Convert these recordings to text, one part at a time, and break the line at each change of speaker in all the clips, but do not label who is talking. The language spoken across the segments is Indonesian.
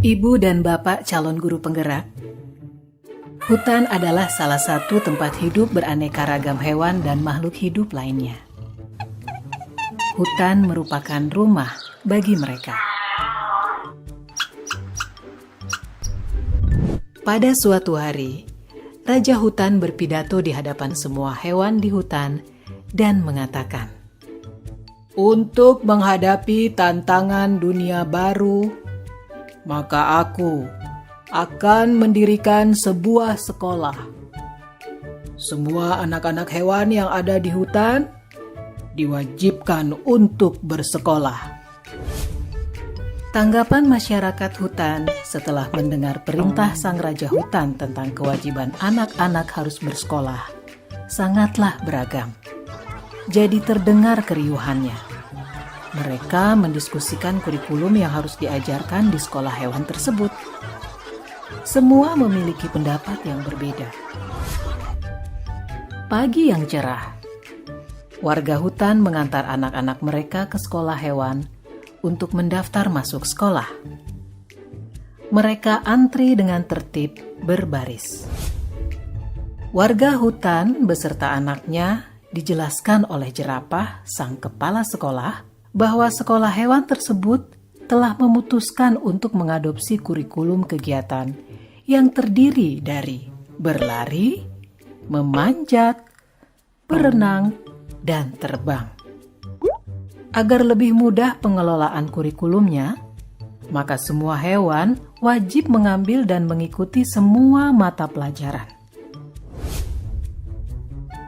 Ibu dan bapak calon guru penggerak, hutan adalah salah satu tempat hidup beraneka ragam hewan dan makhluk hidup lainnya. Hutan merupakan rumah bagi mereka. Pada suatu hari, Raja Hutan berpidato di hadapan semua hewan di hutan dan mengatakan, "Untuk menghadapi tantangan dunia baru, maka aku akan mendirikan sebuah sekolah. Semua anak-anak hewan yang ada di hutan diwajibkan untuk bersekolah." Tanggapan masyarakat hutan setelah mendengar perintah sang Raja Hutan tentang kewajiban anak-anak harus bersekolah sangatlah beragam. Jadi terdengar keriuhannya. Mereka mendiskusikan kurikulum yang harus diajarkan di sekolah hewan tersebut. Semua memiliki pendapat yang berbeda. Pagi yang cerah, warga hutan mengantar anak-anak mereka ke sekolah hewan untuk mendaftar masuk sekolah. Mereka antri dengan tertib berbaris. Warga hutan beserta anaknya dijelaskan oleh jerapah, sang kepala sekolah, bahwa sekolah hewan tersebut telah memutuskan untuk mengadopsi kurikulum kegiatan yang terdiri dari berlari, memanjat, berenang, dan terbang. Agar lebih mudah pengelolaan kurikulumnya, maka semua hewan wajib mengambil dan mengikuti semua mata pelajaran.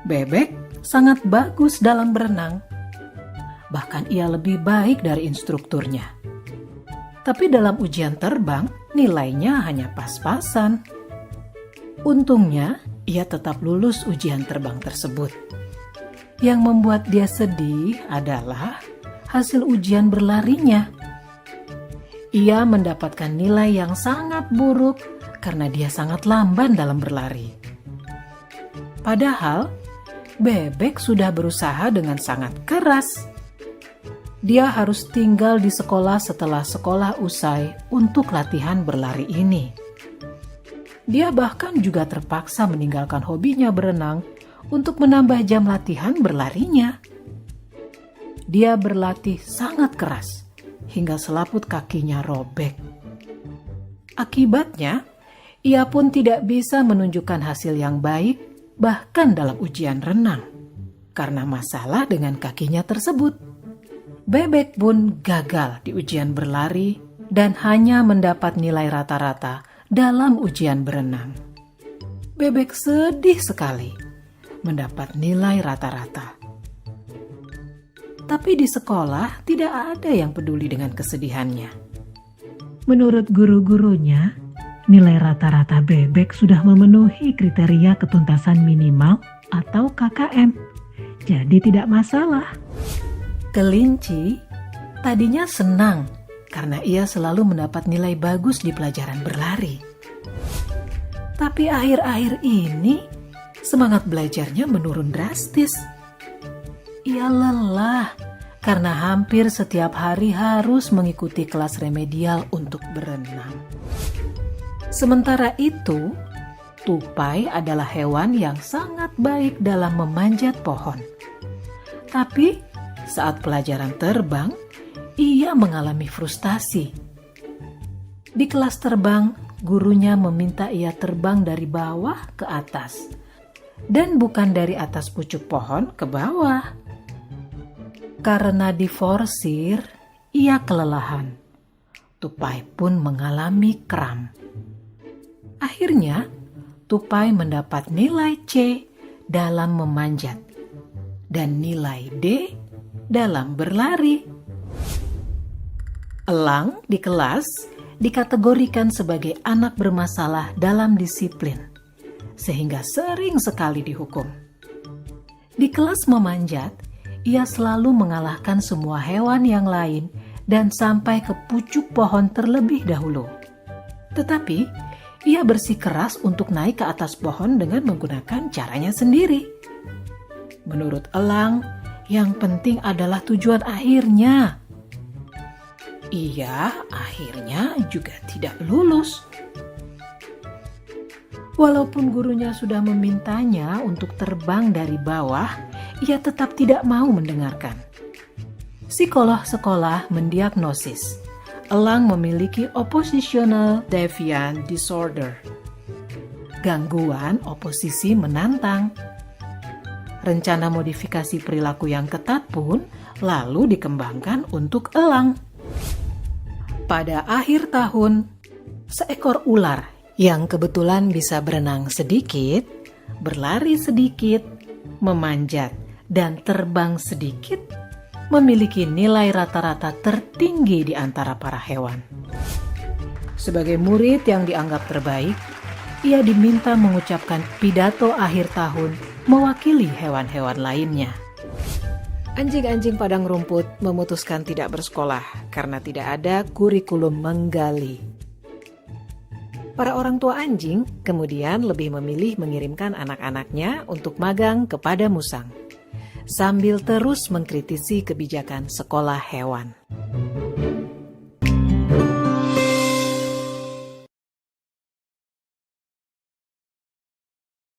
Bebek sangat bagus dalam berenang, bahkan ia lebih baik dari instrukturnya. Tapi dalam ujian terbang, nilainya hanya pas-pasan. Untungnya, ia tetap lulus ujian terbang tersebut. Yang membuat dia sedih adalah hasil ujian berlarinya. Ia mendapatkan nilai yang sangat buruk karena dia sangat lamban dalam berlari. Padahal, bebek sudah berusaha dengan sangat keras. Dia harus tinggal di sekolah setelah sekolah usai untuk latihan berlari ini. Dia bahkan juga terpaksa meninggalkan hobinya berenang untuk menambah jam latihan berlarinya. Dia berlatih sangat keras hingga selaput kakinya robek. Akibatnya, ia pun tidak bisa menunjukkan hasil yang baik bahkan dalam ujian renang karena masalah dengan kakinya tersebut. Bebek pun gagal di ujian berlari dan hanya mendapat nilai rata-rata dalam ujian berenang. Bebek sedih sekali mendapat nilai rata-rata. Tapi di sekolah tidak ada yang peduli dengan kesedihannya. Menurut guru-gurunya, nilai rata-rata bebek sudah memenuhi kriteria ketuntasan minimal atau KKM. Jadi tidak masalah. Kelinci tadinya senang karena ia selalu mendapat nilai bagus di pelajaran berlari. Tapi akhir-akhir ini semangat belajarnya menurun drastis. Ia lelah karena hampir setiap hari harus mengikuti kelas remedial untuk berenang. Sementara itu, tupai adalah hewan yang sangat baik dalam memanjat pohon. Tapi saat pelajaran terbang, ia mengalami frustasi. Di kelas terbang, gurunya meminta ia terbang dari bawah ke atas, dan bukan dari atas pucuk pohon ke bawah. Karena diforsir, ia kelelahan. Tupai pun mengalami kram. Akhirnya, tupai mendapat nilai C dalam memanjat dan nilai D dalam berlari. Elang di kelas dikategorikan sebagai anak bermasalah dalam disiplin, sehingga sering sekali dihukum. Di kelas memanjat, ia selalu mengalahkan semua hewan yang lain dan sampai ke pucuk pohon terlebih dahulu. Tetapi, ia bersikeras untuk naik ke atas pohon dengan menggunakan caranya sendiri. Menurut elang, yang penting adalah tujuan akhirnya. Ia akhirnya juga tidak lulus. Walaupun gurunya sudah memintanya untuk terbang dari bawah, ia tetap tidak mau mendengarkan. Psikolog sekolah mendiagnosis Elang memiliki oppositional deviant disorder, gangguan oposisi menantang. Rencana modifikasi perilaku yang ketat pun lalu dikembangkan untuk elang. Pada akhir tahun, seekor ular yang kebetulan bisa berenang sedikit, berlari sedikit, memanjat, dan terbang sedikit, memiliki nilai rata-rata tertinggi di antara para hewan. Sebagai murid yang dianggap terbaik, ia diminta mengucapkan pidato akhir tahun mewakili hewan-hewan lainnya. Anjing-anjing padang rumput memutuskan tidak bersekolah karena tidak ada kurikulum menggali. Para orang tua anjing kemudian lebih memilih mengirimkan anak-anaknya untuk magang kepada musang, sambil terus mengkritisi kebijakan sekolah hewan.